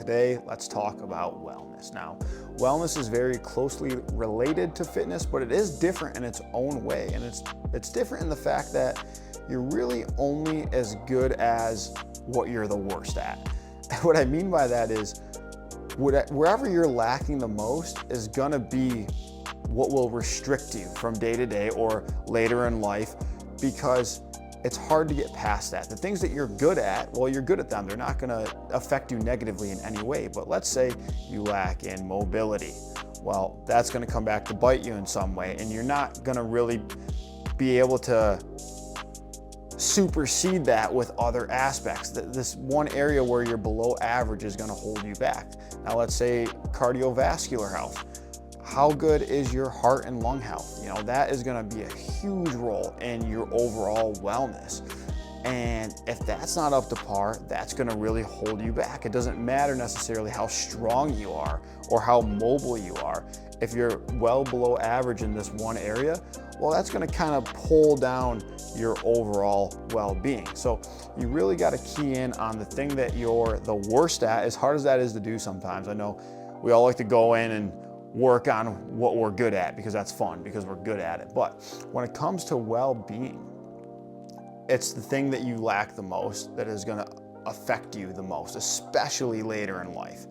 today let's talk about wellness. Now, wellness is very closely related to fitness, but it is different in its own way. And it's different in the fact that you're really only as good as what you're the worst at. What I mean by that is wherever you're lacking the most is gonna be what will restrict you from day to day or later in life, because it's hard to get past that. The things that you're good at, well, you're good at them. They're not gonna affect you negatively in any way. But let's say you lack in mobility. Well, that's gonna come back to bite you in some way, and you're not gonna really be able to supersede that with other aspects. This one area where you're below average is gonna hold you back. Now, let's say cardiovascular health. How good is your heart and lung health? You know, that is gonna be a huge role in your overall wellness. And if that's not up to par, that's gonna really hold you back. It doesn't matter necessarily how strong you are or how mobile you are. If you're well below average in this one area, well, that's gonna kind of pull down your overall well-being. So you really gotta key in on the thing that you're the worst at, as hard as that is to do sometimes. I know we all like to go in and work on what we're good at because that's fun, because we're good at it. But when it comes to well-being, it's the thing that you lack the most that is gonna affect you the most, especially later in life.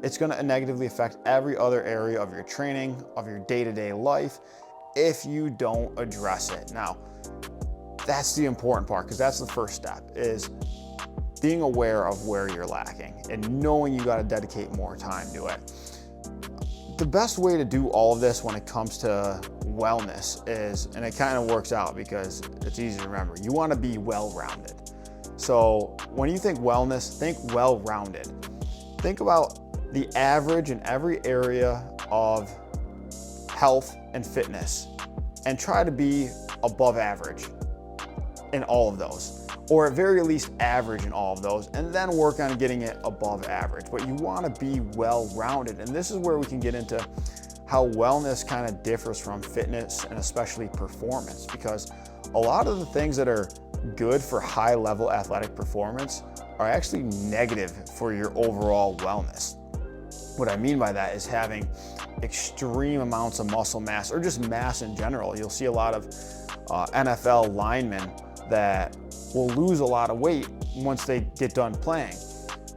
It's gonna negatively affect every other area of your training, of your day-to-day life, if you don't address it. Now, that's the important part, because that's the first step, is being aware of where you're lacking and knowing you got to dedicate more time to it. The best way to do all of this when it comes to wellness is, and it kind of works out because it's easy to remember, you want to be well-rounded. So when you think wellness, think well-rounded. Think about the average in every area of health and fitness and try to be above average in all of those, or at very least average in all of those, and then work on getting it above average. But you want to be well-rounded, and this is where we can get into how wellness kind of differs from fitness and especially performance, because a lot of the things that are good for high-level athletic performance are actually negative for your overall wellness. What I mean by that is having extreme amounts of muscle mass, or just mass in general. You'll see a lot of NFL linemen that will lose a lot of weight once they get done playing,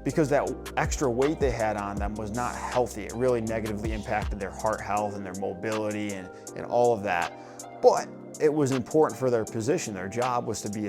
because that extra weight they had on them was not healthy. It really negatively impacted their heart health and their mobility and all of that. But it was important for their position. Their job was to be